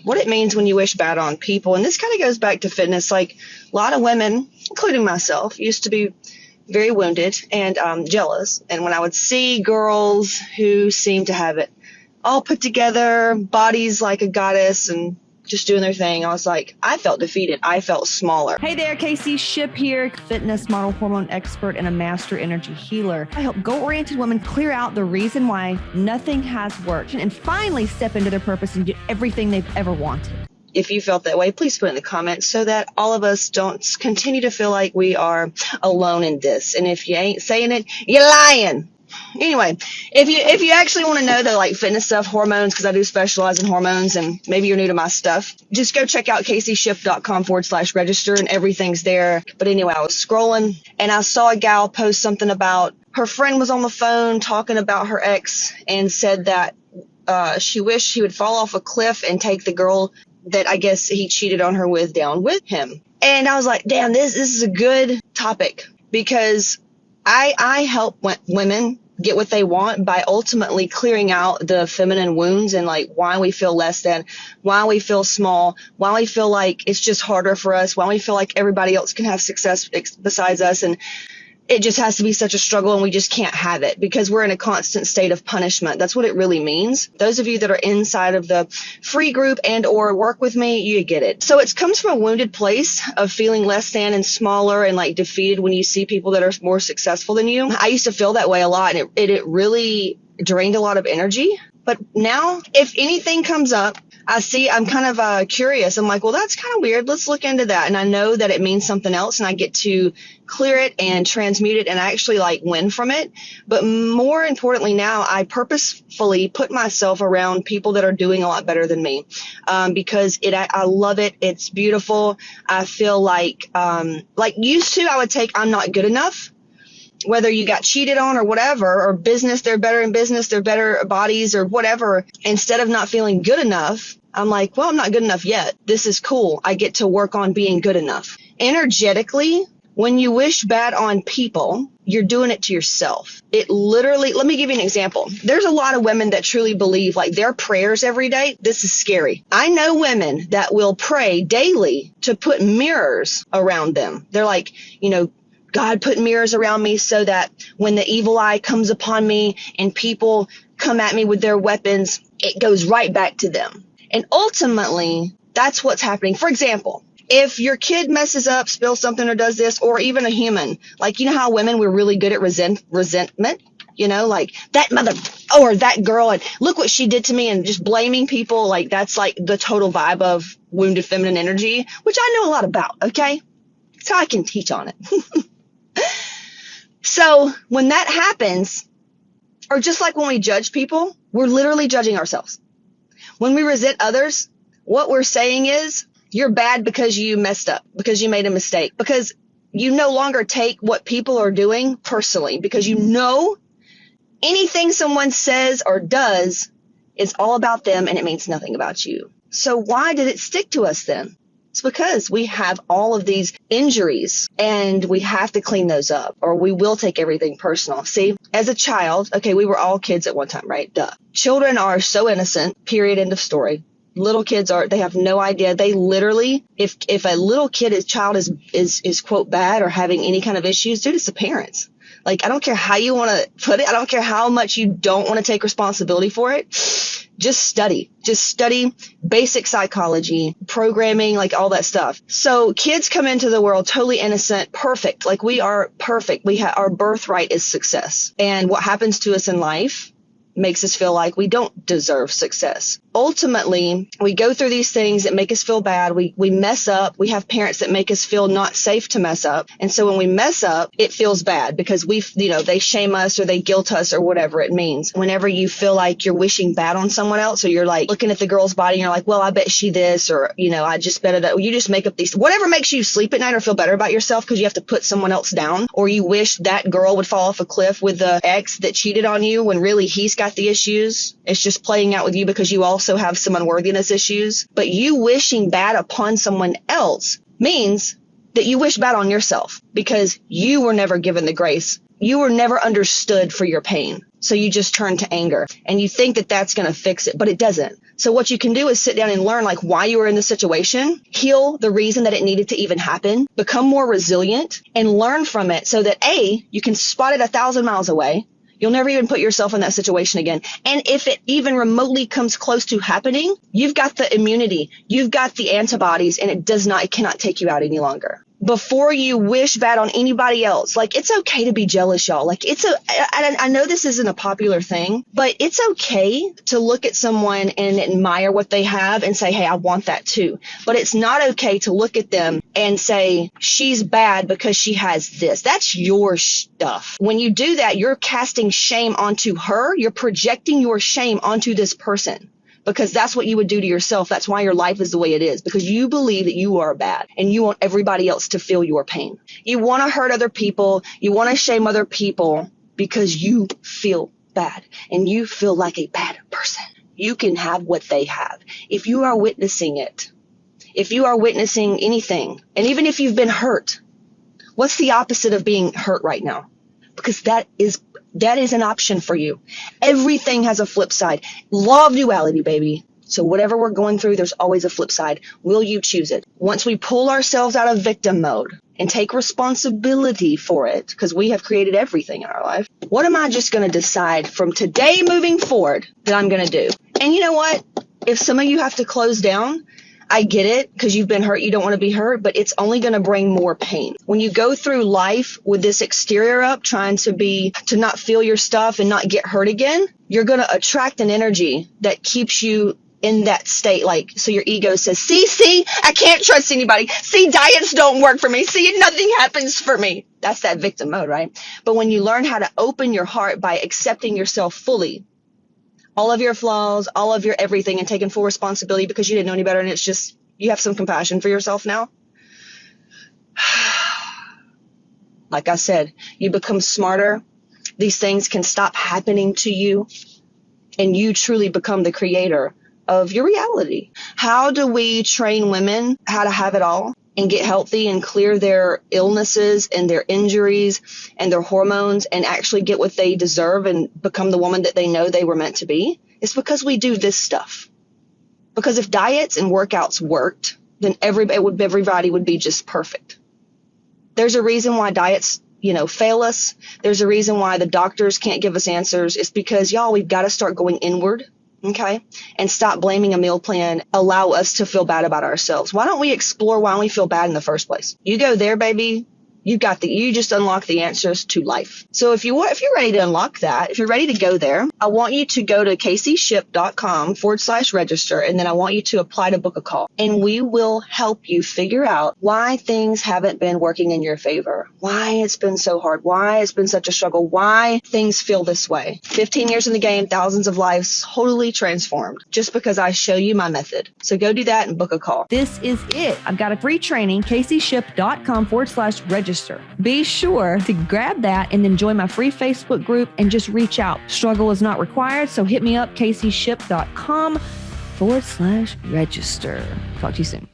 what it means when you wish bad on people. And this kind of goes back to fitness. Like a lot of women, including myself, used to be very wounded and jealous. And when I would see girls who seemed to have it all put together, bodies like a goddess and just doing their thing, I was like, I felt defeated. I felt smaller. Hey there, Casey Ship here, fitness model, hormone expert, and a master energy healer. I help goal-oriented women clear out the reason why nothing has worked and finally step into their purpose and get everything they've ever wanted. If you felt that way, please put it in the comments so that all of us don't continue to feel like we are alone in this. And if you ain't saying it, you're lying. Anyway, if you actually want to know the like fitness stuff, hormones, because I do specialize in hormones, and maybe you're new to my stuff, just go check out caseyshift.com/register and everything's there. But anyway, I was scrolling and I saw a gal post something about her friend was on the phone talking about her ex and said that she wished he would fall off a cliff and take the girl that I guess he cheated on her with down with him. And I was like, damn, this is a good topic, because I help women get what they want by ultimately clearing out the feminine wounds and like why we feel less than, why we feel small, why we feel like it's just harder for us, why we feel like everybody else can have success besides us. And it just has to be such a struggle and we just can't have it because we're in a constant state of punishment. That's what it really means. Those of you that are inside of the free group and or work with me, you get it. So it comes from a wounded place of feeling less than and smaller and like defeated when you see people that are more successful than you. I used to feel that way a lot, and it really drained a lot of energy. But now if anything comes up, I'm kind of curious. I'm like, well, that's kind of weird. Let's look into that. And I know that it means something else and I get to clear it and transmute it and actually like win from it. But more importantly now, I purposefully put myself around people that are doing a lot better than me because I love it. It's beautiful. I feel like used to, I would take I'm not good enough. Whether you got cheated on or whatever, or business, they're better in business, they're better bodies or whatever. Instead of not feeling good enough, I'm like, well, I'm not good enough yet. This is cool. I get to work on being good enough. Energetically, when you wish bad on people, you're doing it to yourself. It literally, let me give you an example. There's a lot of women that truly believe like their prayers every day. This is scary. I know women that will pray daily to put mirrors around them. They're like, God put mirrors around me so that when the evil eye comes upon me and people come at me with their weapons, it goes right back to them. And ultimately, that's what's happening. For example, if your kid messes up, spills something or does this, or even a human, like, how women, we're really good at resentment, like that mother or that girl, and look what she did to me, and just blaming people. Like that's like the total vibe of wounded feminine energy, which I know a lot about. Okay. So I can teach on it. So when that happens, or just like when we judge people, we're literally judging ourselves. When we resent others, what we're saying is you're bad because you messed up, because you made a mistake, because you no longer take what people are doing personally, because anything someone says or does is all about them and it means nothing about you. So why did it stick to us then? It's because we have all of these injuries and we have to clean those up, or we will take everything personal. See, as a child, okay, we were all kids at one time, right? Duh. Children are so innocent, period, end of story. Little kids they have no idea. They literally, if a little child is quote bad or having any kind of issues, dude, it's the parents. Like, I don't care how you want to put it. I don't care how much you don't want to take responsibility for it. Just study basic psychology, programming, like all that stuff. So kids come into the world totally innocent, perfect. Like we are perfect. Our birthright is success. And what happens to us in life makes us feel like we don't deserve success. Ultimately, we go through these things that make us feel bad. We mess up. We have parents that make us feel not safe to mess up. And so when we mess up, it feels bad because they shame us or they guilt us or whatever it means. Whenever you feel like you're wishing bad on someone else, or you're like looking at the girl's body and you're like, well, I bet she this, or, I just bet it. You just make up these, whatever makes you sleep at night or feel better about yourself because you have to put someone else down, or you wish that girl would fall off a cliff with the ex that cheated on you when really he's got the issues. It's just playing out with you because you also have some unworthiness issues. But you wishing bad upon someone else means that you wish bad on yourself because you were never given the grace. You were never understood for your pain. So you just turn to anger and you think that that's going to fix it, but it doesn't. So what you can do is sit down and learn like why you were in the situation, heal the reason that it needed to even happen, become more resilient, and learn from it so that A, you can spot it 1,000 miles away. You'll never even put yourself in that situation again. And if it even remotely comes close to happening, you've got the immunity, you've got the antibodies, and it cannot take you out any longer. Before you wish bad on anybody else, like it's okay to be jealous, y'all. Like I know this isn't a popular thing, but it's okay to look at someone and admire what they have and say, hey, I want that too. But it's not okay to look at them and say, she's bad because she has this. That's your stuff. When you do that, you're casting shame onto her. You're projecting your shame onto this person. Because that's what you would do to yourself. That's why your life is the way it is. Because you believe that you are bad and you want everybody else to feel your pain. You want to hurt other people. You want to shame other people because you feel bad and you feel like a bad person. You can have what they have. If you are witnessing it, if you are witnessing anything, and even if you've been hurt, what's the opposite of being hurt right now? Because that is an option for you. Everything has a flip side. Law of duality, baby. So whatever we're going through, there's always a flip side. Will you choose it? Once we pull ourselves out of victim mode and take responsibility for it, because we have created everything in our life, what am I just going to decide from today moving forward that I'm going to do? And you know what? If some of you have to close down, I get it because you've been hurt. You don't want to be hurt, but it's only going to bring more pain. When you go through life with this exterior up, trying to not feel your stuff and not get hurt again, you're going to attract an energy that keeps you in that state. Like, so your ego says, see, I can't trust anybody. See, diets don't work for me. See, nothing happens for me. That's that victim mode, right? But when you learn how to open your heart by accepting yourself fully, all of your flaws, all of your everything, and taking full responsibility because you didn't know any better, and it's just, you have some compassion for yourself now. Like I said, you become smarter. These things can stop happening to you, and you truly become the creator of your reality. How do we train women how to have it all and get healthy and clear their illnesses and their injuries and their hormones and actually get what they deserve and become the woman that they know they were meant to be? It's because we do this stuff. Because if diets and workouts worked, then everybody would be just perfect. There's a reason why diets, fail us. There's a reason why the doctors can't give us answers. It's because, y'all, we've got to start going inward. Okay. And stop blaming a meal plan. Allow us to feel bad about ourselves. Why don't we explore why we feel bad in the first place? You go there, baby. You just unlock the answers to life. So if you're ready to unlock that, if you're ready to go there, I want you to go to kcship.com/register. And then I want you to apply to book a call, and we will help you figure out why things haven't been working in your favor, why it's been so hard, why it's been such a struggle, why things feel this way. 15 years in the game, thousands of lives totally transformed just because I show you my method. So go do that and book a call. This is it. I've got a free training, kcship.com/register. Be sure to grab that and then join my free Facebook group and just reach out. Struggle is not required, so hit me up, kcship.com/register. Talk to you soon.